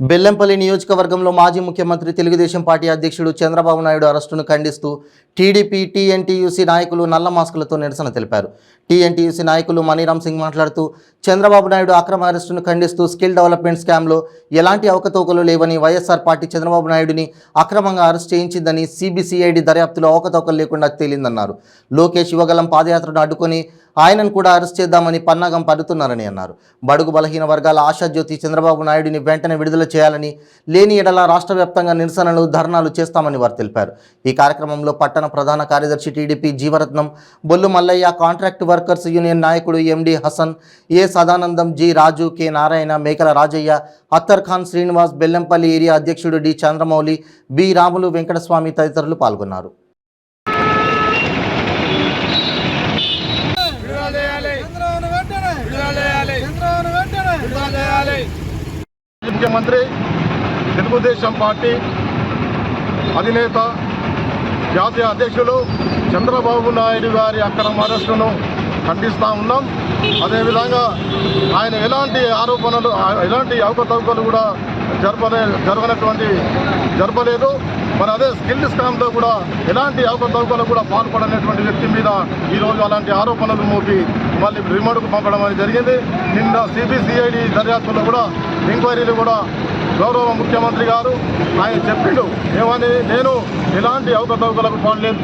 బెల్లంపల్లి నియోజకవర్గంలో మాజీ ముఖ్యమంత్రి తెలుగుదేశం పార్టీ అధ్యక్షుడు చంద్రబాబు నాయుడు అరెస్టును ఖండిస్తూ టీడీపీ టీఎన్టీయూసీ నాయకులు నల్ల మాస్కులతో నిరసన తెలిపారు. టీఎన్టీయూసీ నాయకులు మనీరామ్ సింగ్ మాట్లాడుతూ చంద్రబాబు నాయుడు అక్రమ అరెస్టును ఖండిస్తూ స్కిల్ డెవలప్మెంట్ స్కామ్లో ఎలాంటి అవకతవకలు లేవని, వైఎస్ఆర్ పార్టీ చంద్రబాబు నాయుడిని అక్రమంగా అరెస్ట్ చేయించిందని, సిబిసిఐడి దర్యాప్తులో అవకతవకలు లేకుండా తేలిందన్నారు. లోకేష్ యువగలం పాదయాత్రను అడ్డుకొని ఆయనను కూడా అరెస్ట్ చేద్దామని పన్నాగం పడుతున్నారని అన్నారు. బడుగు బలహీన వర్గాల ఆశాజ్యోతి చంద్రబాబు నాయుడిని వెంటనే విడుదల చేయాలని, లేని ఎడల రాష్ట్ర వ్యాప్తంగా నిరసనలు, ధర్నాలు చేస్తామని వారు తెలిపారు. ఈ కార్యక్రమంలో పట్టణ ప్రధాన కార్యదర్శి TDP Jeevaratnam, Bollu Mallaiah, contract workers union నాయకుడు MD Hasan, A Sadanandam, G Raju, K Narayana, Mekala Rajaiah, Attar Khan Srinivas, Bellampalli area అధ్యక్షుడు డి చంద్రమౌళి, బి రాములు, వెంకటస్వామి తదితరులు పాల్గొన్నారు. ముఖ్యమంత్రి తెలుగుదేశం పార్టీ అధినేత జాతీయ అధ్యక్షులు చంద్రబాబు నాయుడు గారి అక్రమ అరెస్టును ఖండిస్తూ ఉన్నాం. అదేవిధంగా ఆయన ఎలాంటి ఆరోపణలు, ఎలాంటి అవకతవకలు కూడా జరపలేదు. మరి అదే స్కిల్ స్కామ్లో కూడా ఎలాంటి అవకతవకలు కూడా పాల్పడనటువంటి వ్యక్తి మీద ఈరోజు అలాంటి ఆరోపణలు మోపి మళ్ళీ రిమాండ్కు పంపడం అనేది జరిగింది. నిన్న సిబిసిఐడి దర్యాప్తులో కూడా ఎంక్వైరీలు కూడా గౌరవ ముఖ్యమంత్రి గారు ఆయన చెప్పిండు ఏమని, నేను ఎలాంటి అవకతవకలకు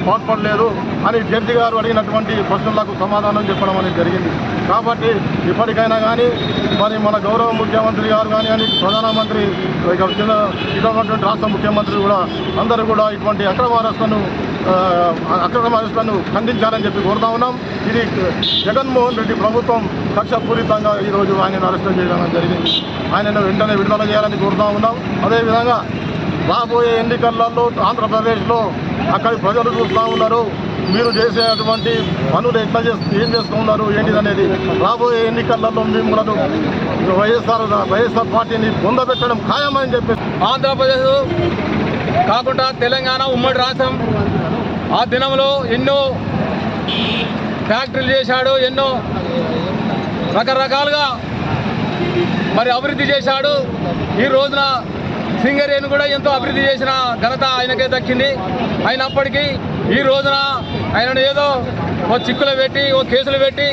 పాల్పడలేదు అని జడ్జి గారు అడిగినటువంటి ప్రశ్నలకు సమాధానం చెప్పడం అనేది జరిగింది. కాబట్టి ఇప్పటికైనా కానీ మరి మన గౌరవ ముఖ్యమంత్రి గారు కానీ ప్రధానమంత్రి ఇటువంటి రాష్ట్ర ముఖ్యమంత్రి కూడా అందరూ కూడా ఇటువంటి అక్రమ అరెస్టులను ఖండించాలని చెప్పి కోరుతా ఉన్నాం. ఇది జగన్మోహన్ రెడ్డి ప్రభుత్వం కక్షపూరితంగా ఈరోజు ఆయనను అరెస్ట్ చేయడం జరిగింది. ఆయనను వెంటనే విడుదల చేయాలని కోరుతా ఉన్నాం. అదేవిధంగా రాబోయే ఎన్నికలలో ఆంధ్రప్రదేశ్లో అక్కడి ప్రజలు చూస్తూ ఉన్నారు, మీరు చేసేటువంటి పనులు ఏం చేస్తూ ఉన్నారు ఏంటిదనేది. రాబోయే ఎన్నికలలో మిమ్మల్ని వైఎస్ఆర్ పార్టీని పొందబెట్టడం ఖాయమని చెప్పి ఆంధ్రప్రదేశ్ కాకుండా తెలంగాణ ఉమ్మడి రాష్ట్రం ఆ దినంలో ఎన్నో ఫ్యాక్టరీలు చేశాడు, ఎన్నో రకరకాలుగా మరి అభివృద్ధి చేశాడు. ఈ రోజున సింగరేణి కూడా ఎంతో అభివృద్ధి చేసిన ఘనత ఆయనకే దక్కింది. అయినప్పటికీ ఈ రోజున ఆయనను ఏదో ఓ చిక్కులు పెట్టి, ఓ కేసులు పెట్టి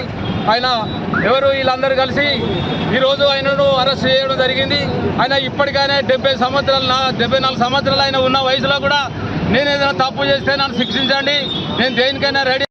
ఆయన ఎవరు వీళ్ళందరూ కలిసి ఈరోజు ఆయనను అరెస్ట్ చేయడం జరిగింది. ఆయన ఇప్పటికైనా 74 సంవత్సరాలు ఆయన ఉన్న వయసులో కూడా నేను ఏదైనా తప్పు చేస్తే నన్ను శిక్షించండి, నేను దేనికైనా రెడీ.